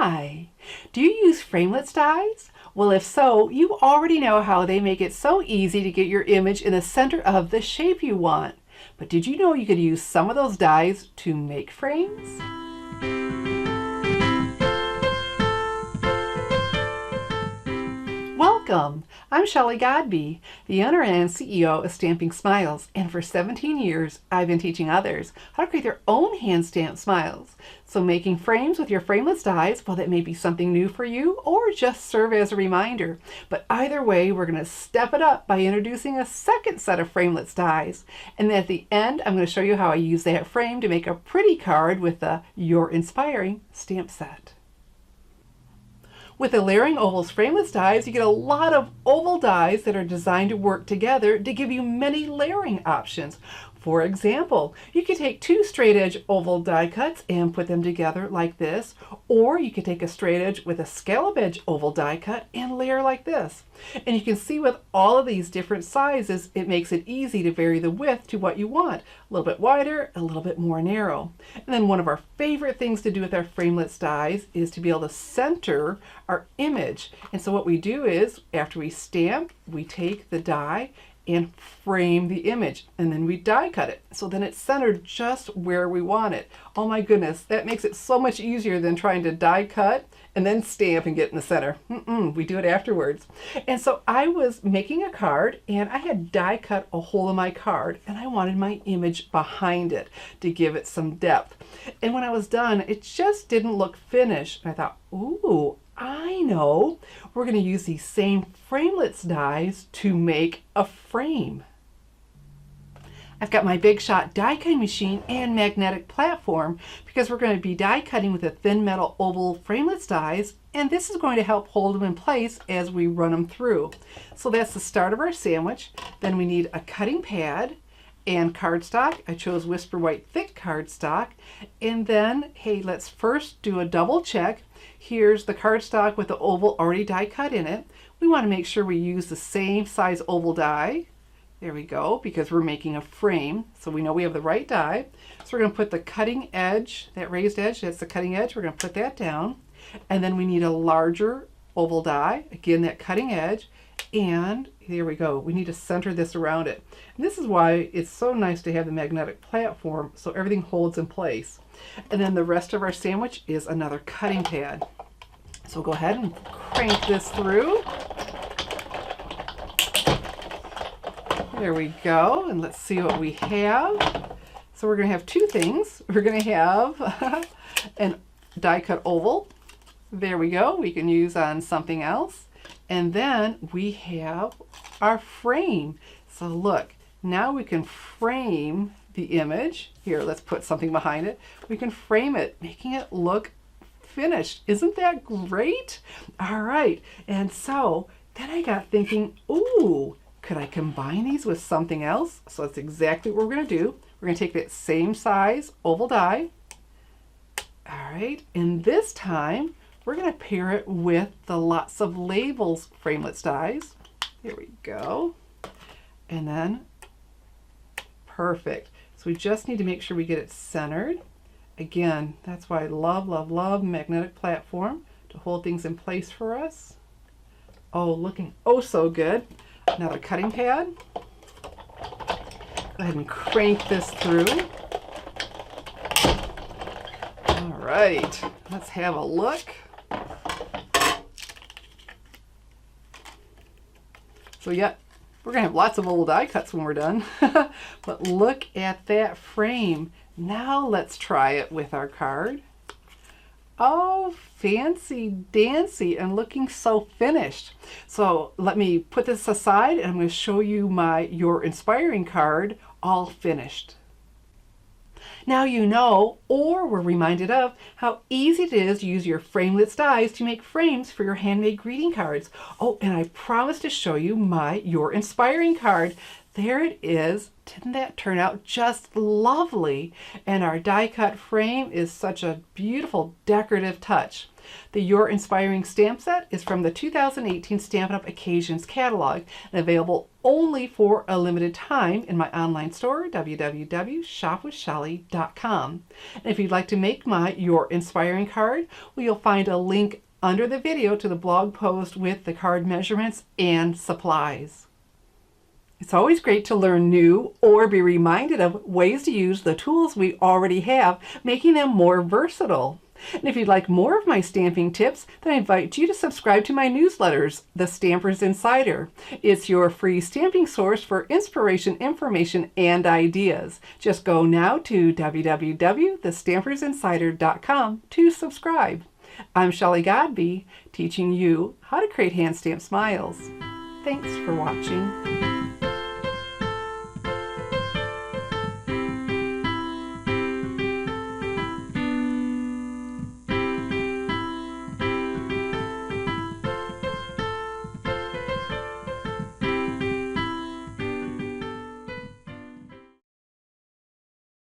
Hi! Do you use Framelits dies? Well, if so, you already know how they make it so easy to get your image in the center of the shape you want. But did you know you could use some of those dies to make frames? Welcome! I'm Shelley Godby, the owner and CEO of Stamping Smiles, and for 17 years I've been teaching others how to create their own hand-stamped smiles. So making frames with your Framelits dies, well, that may be something new for you or just serve as a reminder. But either way, we're going to step it up by introducing a second set of Framelits dies. And then at the end, I'm going to show you how I use that frame to make a pretty card with the Your Inspiring stamp set. With the Layering Ovals Framelits dies, you get a lot of oval dies that are designed to work together to give you many layering options. For example, you could take two straight edge oval die cuts and put them together like this, or you could take a straight edge with a scallop edge oval die cut and layer like this. And you can see with all of these different sizes, it makes it easy to vary the width to what you want. A little bit wider, a little bit more narrow. And then one of our favorite things to do with our Framelits dies is to be able to center our image. And so what we do is, after we stamp, we take the die and frame the image, and then we die cut it. So then it's centered just where we want it. Oh my goodness, that makes it so much easier than trying to die cut and then stamp and get in the center. We do it afterwards. And so I was making a card and I had die cut a hole in my card and I wanted my image behind it to give it some depth. And when I was done, it just didn't look finished. And I thought, ooh, I know, we're going to use these same Framelits dies to make a frame. I've got my Big Shot die cutting machine and magnetic platform because we're going to be die cutting with the thin metal oval Framelits dies, and this is going to help hold them in place as we run them through. So that's the start of our sandwich. Then we need a cutting pad and cardstock. I chose Whisper White thick cardstock. And then, hey, let's first do a double check. Here's the cardstock with the oval already die cut in it. We want to make sure we use the same size oval die. There we go, because we're making a frame, so we know we have the right die. So we're going to put the cutting edge, that raised edge, that's the cutting edge, we're going to put that down. And then we need a larger oval die, again that cutting edge, and there we go. We need to center this around it. And this is why it's so nice to have the magnetic platform so everything holds in place. And then the rest of our sandwich is another cutting pad. So go ahead and crank this through. There we go, and let's see what we have. So we're going to have two things. We're going to have an die cut oval. There we go, we can use on something else. And then we have our frame. So look, now we can frame the image. Here, let's put something behind it. We can frame it, making it look finished. Isn't that great? All right, and so then I got thinking, ooh, could I combine these with something else? So that's exactly what we're going to do. We're going to take that same size oval die. All right, and this time we're going to pair it with the Lots of Labels Framelits dies. There we go. And then, perfect. So we just need to make sure we get it centered. Again, that's why I love, love, love magnetic platform to hold things in place for us. Oh, looking oh so good. Another cutting pad. Go ahead and crank this through. All right, let's have a look. So yeah, we're gonna have lots of oval die cuts when we're done. But look at that frame. Now let's try it with our card. Oh, fancy dancy and looking so finished. So let me put this aside and I'm going to show you my Your Inspiring card all finished. Now you know, or were reminded of, how easy it is to use your Framelits dies to make frames for your handmade greeting cards. Oh, and I promised to show you my Your Inspiring card. There it is. Didn't that turn out just lovely? And our die cut frame is such a beautiful decorative touch. The Your Inspiring Stamp Set is from the 2018 Stampin' Up! Occasions catalog and available only for a limited time in my online store, www.shopwithshelly.com. And if you'd like to make my Your Inspiring card, well, you'll find a link under the video to the blog post with the card measurements and supplies. It's always great to learn new or be reminded of ways to use the tools we already have, making them more versatile. And if you'd like more of my stamping tips, then I invite you to subscribe to my newsletters, The Stamper's Insider. It's your free stamping source for inspiration, information, and ideas. Just go now to www.thestampersinsider.com to subscribe. I'm Shelley Godby, teaching you how to create hand stamp smiles. Thanks for watching.